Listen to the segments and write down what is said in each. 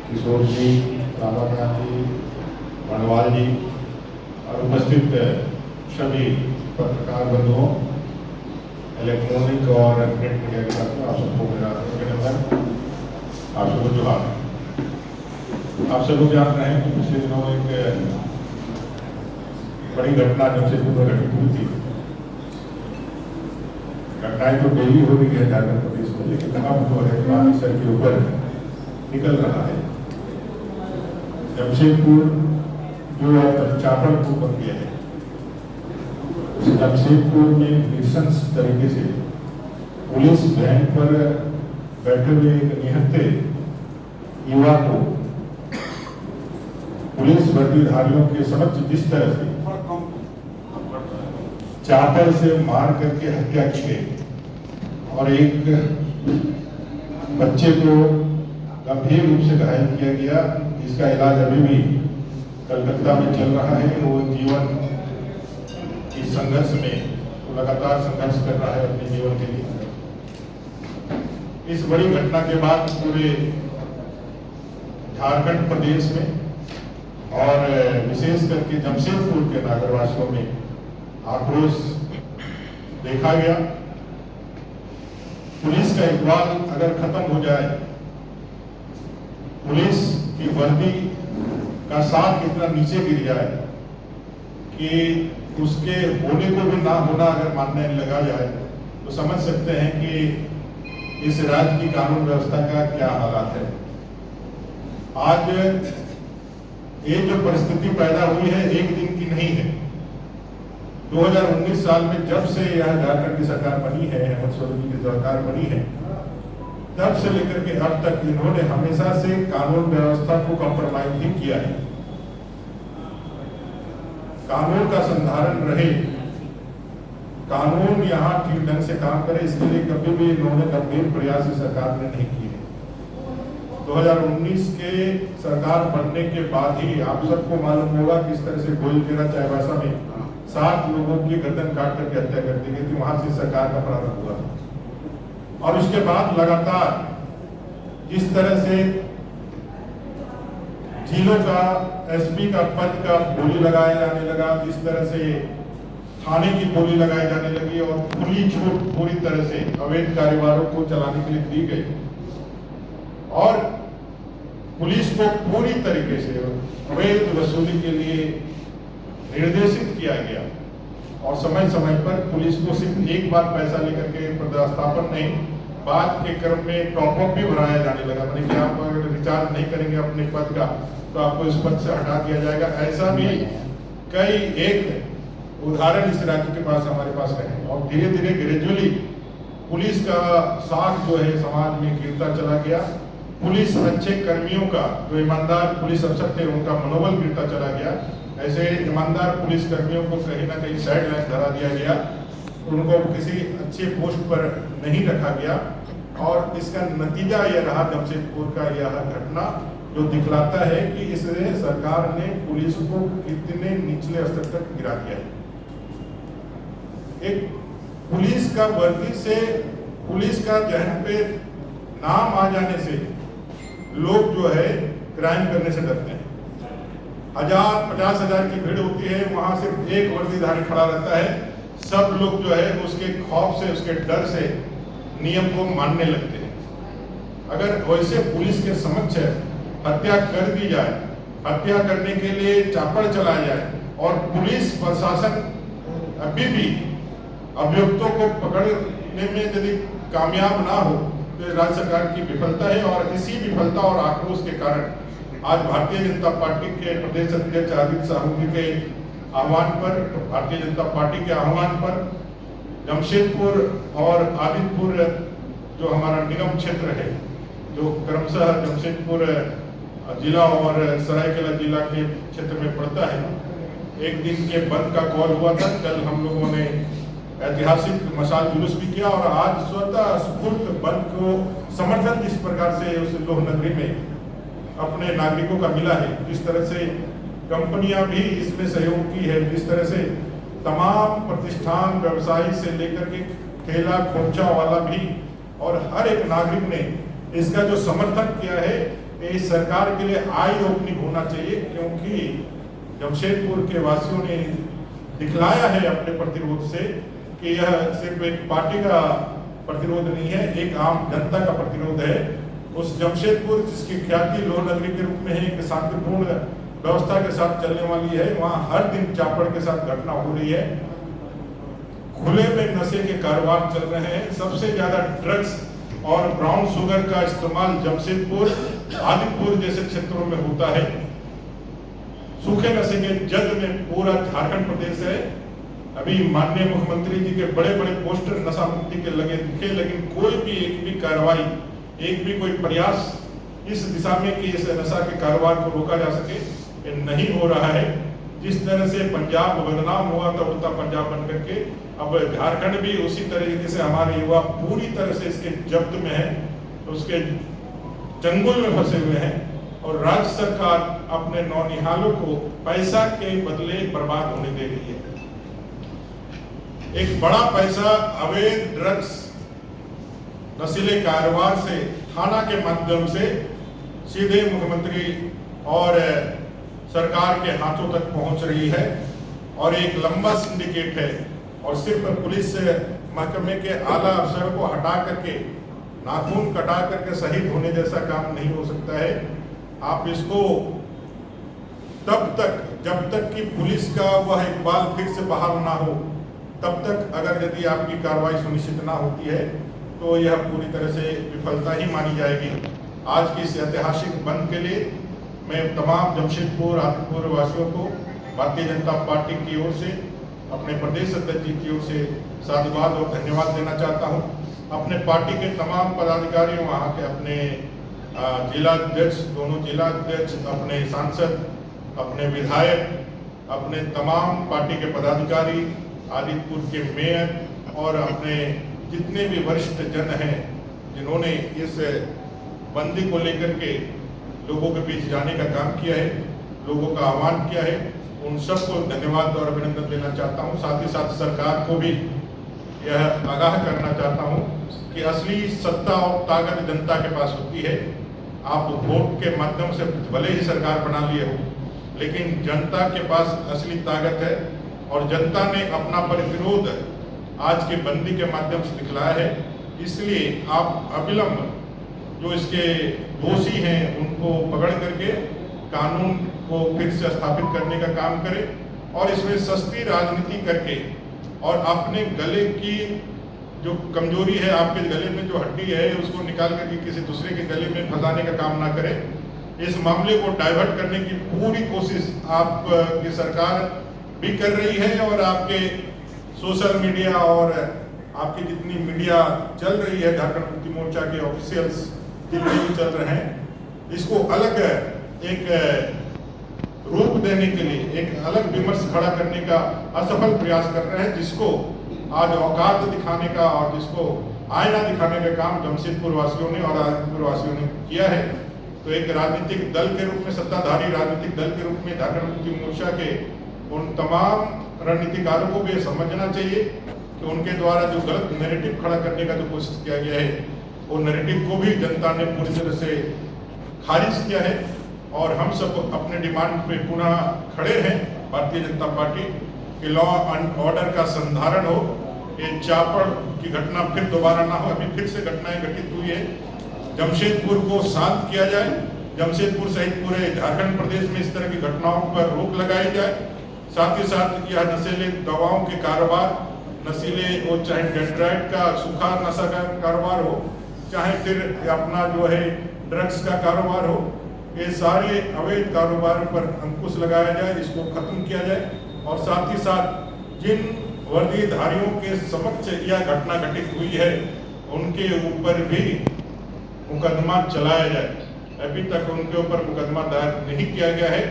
किशोर जी, रामाकांत जी, बनवाल जी और उपस्थित सभी पत्रकार बंधुओं, इलेक्ट्रॉनिक और प्रिंट मीडिया के साथियों, आप सबको मेरा अभिनंदन। आप सबको जोहार। आप सब लोग जान रहे हैं कि पिछले दिनों एक बड़ी घटना जमशेदपुर में घटित हुई थी। घटनाएं तो डेली हो रही है झारखंड प्रदेश में, लेकिन अब जो है पानी सर के ऊपर निकल रहा है। जमशेदपुर जो अब चापड़पुर बन गया है, उस जमशेदपुर में नृशंस तरीके से पुलिस वैन पर बैठे हुए एक निहत्थे युवा को पुलिस वर्दीधारियों के समक्ष जिस तरह से चापर से मार करके हत्या की गई और एक बच्चे को गंभीर रूप से घायल किया गया, जिसका इलाज अभी भी कलकत्ता में चल रहा है। वो जीवन इस संघर्ष में लगातार संघर्ष कर रहा है अपने जीवन के लिए। इस बड़ी घटना के बाद पूरे झारखंड प्रदेश में और विशेष करके जमशेदपुर के नागरवासियों में आक्रोश देखा गया। पुलिस का इकबाल अगर खत्म हो जाए, पुलिस की वर्दी का साख इतना नीचे गिर जाए कि उसके होने को भी ना होना अगर मानने लगा जाए, तो समझ सकते हैं कि इस राज्य की कानून व्यवस्था का क्या हालात है। आज ये जो परिस्थिति पैदा हुई है एक दिन की नहीं है। 2019 साल में जब से यह झारखंड की सरकार बनी है, हेमंत सोरेन जी की सरकार बनी है, तब से लेकर के अब तक इन्होंने हमेशा से कानून व्यवस्था को कॉम्प्रोमाइज नहीं किया है। कानून का संधारण रहे, कानून यहाँ ठीक ढंग से काम करे, इसके लिए कभी भी इन्होंने गंभीर प्रयास इस सरकार ने नहीं किए। 2019 के सरकार बनने के बाद ही आप सबको मालूम होगा किस तरह से गोलकेरा चाईबासा में 7 लोगों की गर्दन काट करके हत्या कर दी गई थी। वहां से सरकार का प्रारंभ हुआ और उसके बाद लगातार जिस तरह से जिलों का एसपी का पद का बोली लगाया जाने लगा, जिस तरह से थाने की बोली लगाई जाने लगी और खुली छूट पूरी तरह से अवैध कारोबारों को चलाने के लिए दी गई और पुलिस को पूरी तरीके से अवैध वसूली के लिए निर्देशित किया गया और समय समय पर पुलिस को सिर्फ एक बार पैसा लेकर के पदस्थापन नहीं, बाद के क्रम में टॉपअप भी बढ़ाया जाने लगा। मैंने कि आप अगर रिचार्ज नहीं करेंगे अपने पद का तो आपको इस पद से हटा दिया जाएगा। ऐसा भी कई एक उदाहरण इस राज्य के पास हमारे पास रहे और धीरे धीरे ग्रेजुअली पुलिस का साख जो है समाज में गिरता चला गया। पुलिस अच्छे कर्मियों का, जो ईमानदार पुलिस अफसर थे, उनका मनोबल गिरता चला गया। ऐसे ईमानदार पुलिस कर्मियों को कहीं ना कहीं साइड लाइन धरा दिया गया, उनको किसी अच्छे पोस्ट पर नहीं रखा गया और इसका नतीजा यह रहा जमशेदपुर का यह घटना, जो दिखलाता है कि इसने सरकार ने पुलिस को कितने निचले स्तर तक गिरा दिया है। एक पुलिस का वर्दी से, पुलिस का जहन पे नाम आ जाने से लोग जो है क्राइम करने से डरते हैं। 1000-50,000 की भीड़ होती है, वहां सिर्फ एक वर्दीधारी खड़ा रहता है, सब लोग जो है उसके खौफ से, उसके डर से नियम को मानने लगते हैं। अगर वैसे पुलिस के समक्ष हत्या कर दी जाए, हत्या करने के लिए चापड़ चलाया जाए और पुलिस प्रशासन अभी भी अभियुक्तों को पकड़ने में यदि कामयाब ना हो तो राज्य सरकार की विफलता है। और इसी विफलता और आक्रोश के कारण आज भारतीय जनता पार्टी के प्रदेश अध्यक्ष आदित्य साहू जी के आह्वान पर, भारतीय जनता पार्टी के आह्वान पर जमशेदपुर और आदितपुर जो हमारा निगम क्षेत्र है, जो क्रमशः जमशेदपुर जिला और सरायकेला जिला के क्षेत्र में पड़ता है, एक दिन के बंद का कॉल हुआ था। कल हम लोगों ने ऐतिहासिक मशाल जुलूस भी किया और आज स्वतः स्फूर्त बंद को समर्थन जिस प्रकार से उस लोह नगरी में अपने नागरिकों का मिला है, जिस तरह से कंपनियां भी इसमें सहयोग की है, जिस तरह से तमाम प्रतिष्ठान, व्यवसायी से लेकर के ठेला खोमचा वाला भी और हर एक नागरिक ने इसका जो समर्थन किया है, ये सरकार के लिए आई ओपनिंग होना चाहिए, क्योंकि जमशेदपुर के वासियों ने दिखलाया है अपने प्रतिरोध से कि यह सिर्फ एक पार्टी का प्रतिरोध नहीं है, एक आम जनता का प्रतिरोध है। उस जमशेदपुर जिसकी ख्याति लोह नगरी के रूप में है, एक शांतिपूर्ण व्यवस्था के साथ चलने वाली है, वहाँ हर दिन चापड़ के साथ घटना हो रही है, खुले में नशे के कारोबार चल रहे हैं। सबसे ज्यादा ड्रग्स और ब्राउन शुगर का इस्तेमाल जमशेदपुर, आदिपुर जैसे क्षेत्रों में होता है। सूखे नशे के जद में पूरा झारखंड प्रदेश है। अभी माननीय मुख्यमंत्री जी के बड़े बड़े पोस्टर नशा मुक्ति के लगे दिखे, लेकिन कोई भी एक भी कार्रवाई, एक भी कोई प्रयास इस दिशा में कि इस नशा के कारोबार को रोका जा सके, ये नहीं हो रहा है। जिस तरह से पंजाब बदनाम हुआ था उड़ता पंजाब बन करके, अब झारखंड भी उसी तरीके से हमारे युवा पूरी तरह से इसके जब्त में है, उसके चंगुल में फंसे हुए हैं। और राज्य सरकार अपने नौनिहालों को पैसा के बदले बर्बाद होने दे रही है। एक बड़ा पैसा अवैध ड्रग्स नशीले कारोबार से थाना के माध्यम से सीधे मुख्यमंत्री और सरकार के हाथों तक पहुंच रही है, और एक लंबा सिंडिकेट है। और सिर्फ पुलिस महकमे के आला अफसर को हटा करके, नाखून कटा करके शहीद होने जैसा काम नहीं हो सकता है। आप इसको तब तक, जब तक कि पुलिस का वह इकबाल फिर से बहाल ना हो, तब तक अगर यदि आपकी कार्रवाई सुनिश्चित ना होती है तो यह पूरी तरह से विफलता ही मानी जाएगी। आज की इस ऐतिहासिक बंद के लिए मैं तमाम जमशेदपुर, आदिपुर वासियों को भारतीय जनता पार्टी की ओर से, अपने प्रदेश अध्यक्ष जी की ओर से साधुवाद और धन्यवाद देना चाहता हूं। अपने पार्टी के तमाम पदाधिकारियों, वहाँ के अपने जिला अध्यक्ष, दोनों जिला अध्यक्ष, अपने सांसद, अपने विधायक, अपने तमाम पार्टी के पदाधिकारी, आदिपुर के मेयर और अपने जितने भी वरिष्ठ जन हैं जिन्होंने इस बंदी को लेकर के लोगों के बीच जाने का काम किया है, लोगों का आह्वान किया है, उन सबको धन्यवाद और अभिनंदन देना चाहता हूं। साथ ही साथ सरकार को भी यह आगाह करना चाहता हूं कि असली सत्ता और ताकत जनता के पास होती है। आप वोट के माध्यम से भले ही सरकार बना लिए हो, लेकिन जनता के पास असली ताकत है, और जनता ने अपना प्रतिरोध आज के बंदी के माध्यम से दिखलाया है। इसलिए आप अविलंब जो इसके दोषी हैं उनको पकड़ करके कानून को फिर से स्थापित करने का काम करें, और इसमें सस्ती राजनीति करके और अपने गले की जो कमजोरी है, आपके गले में जो हड्डी है, उसको निकाल करके किसी दूसरे के गले में फंसाने का काम ना करें। इस मामले को डाइवर्ट करने की पूरी कोशिश आपकी सरकार भी कर रही है, और आपके सोशल मीडिया और आपकी जितनी मीडिया चल रही है, झारखंड मुक्ति मोर्चा के ऑफिशियल्स जितने भी चल रहे हैं, इसको अलग एक रूप देने के लिए, एक अलग विमर्श खड़ा करने का असफल प्रयास कर रहे हैं, जिसको आज औकात दिखाने का और जिसको आईना दिखाने का काम जमशेदपुर वासियों ने और आदिपुर वासियों ने किया है। तो एक राजनीतिक दल के रूप में, सत्ताधारी राजनीतिक दल के रूप में झारखंड मुक्ति मोर्चा के उन तमाम रणनीतिकारों को भी ये समझना चाहिए कि उनके द्वारा जो गलत नैरेटिव खड़ा करने का जो कोशिश किया गया है, वो नैरेटिव को भी जनता ने पूरी तरह से खारिज किया है। और हम सब अपने डिमांड पे पुनः खड़े हैं, भारतीय जनता पार्टी कि लॉ एंड ऑर्डर का संधारण हो, ये चापड़ की घटना फिर दोबारा ना हो। अभी फिर से घटनाएं घटित हुई है, जमशेदपुर को शांत किया जाए, जमशेदपुर सहित पूरे झारखंड प्रदेश में इस तरह की घटनाओं पर रोक लगाई जाए। साथ ही साथ यह नशीले दवाओं के कारोबार, नशीले वो चाहे डेंड्राइट का सूखा नशा का कारोबार हो, चाहे फिर अपना जो है ड्रग्स का कारोबार हो, ये सारे अवैध कारोबारों पर अंकुश लगाया जाए, इसको खत्म किया जाए। और साथ ही साथ जिन वर्दीधारियों के समक्ष यह घटना घटित हुई है, उनके ऊपर भी मुकदमा चलाया जाए। अभी तक उनके ऊपर मुकदमा दायर नहीं किया गया है।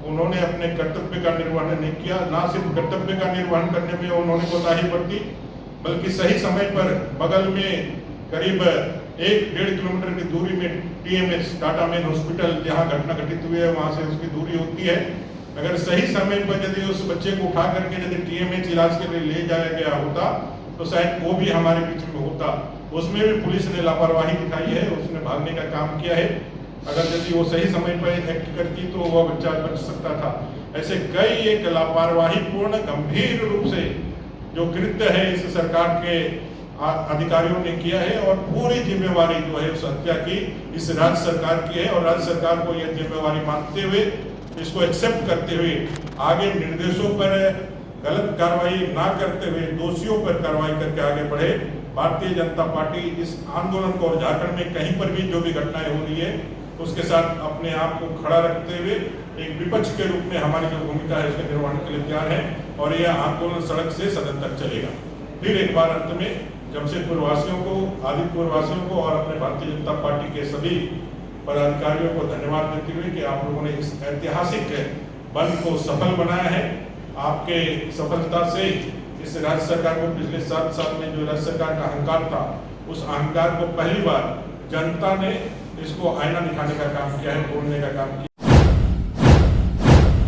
उन्होंने अपने कर्तव्य का निर्वहन नहीं किया, ना सिर्फ कर्तव्य का निर्वहन करने में उन्होंने कोताही बरती, बल्कि सही समय पर बगल में करीब 1-1.5 किलोमीटर की दूरी में TMH टाटा मेन हॉस्पिटल जहां घटना घटित हुई है, वहां से उसकी दूरी होती है। अगर सही समय पर यदि उस बच्चे को उठा करके यदि TMH इलाज के लिए ले जाया गया होता तो शायद वो भी हमारे बीच में होता। उसमें भी पुलिस ने लापरवाही दिखाई है, उसने भागने का काम किया है। अगर यदि वो सही समय पर एक्ट करती तो वह बच्चा बच सकता था। ऐसे कई एक लापरवाही पूर्ण गंभीर रूप से जो कृत्य है इस सरकार के अधिकारियों ने किया है, और पूरी जिम्मेवारी जो है उस हत्या की इस राज्य सरकार की है। और राज्य सरकार को यह जिम्मेवारी मानते हुए, इसको एक्सेप्ट करते हुए, आगे निर्देशों पर गलत कार्रवाई ना करते हुए दोषियों पर कार्रवाई करके आगे बढ़े। भारतीय जनता पार्टी इस आंदोलन को, और झारखंड में कहीं पर भी जो भी घटनाएं हो रही है उसके साथ अपने आप को खड़ा रखते हुए एक विपक्ष के रूप में हमारी जो भूमिका है उसके निर्वहन के लिए तैयार है, और यह आंदोलन सड़क से सदन तक चलेगा। फिर एक बार अंत में जमशेदपुर वासियों को, आदिपुर वासियों को और अपने भारतीय जनता पार्टी के सभी पदाधिकारियों को धन्यवाद देते हुए कि आप लोगों ने इस ऐतिहासिक बंद को सफल बनाया है। आपके सफलता से इस राज्य सरकार को पिछले 7 साल में जो राज्य सरकार का अहंकार था, उस अहंकार को पहली बार जनता ने इसको आईना दिखाने का काम किया है, तोड़ने का काम किया।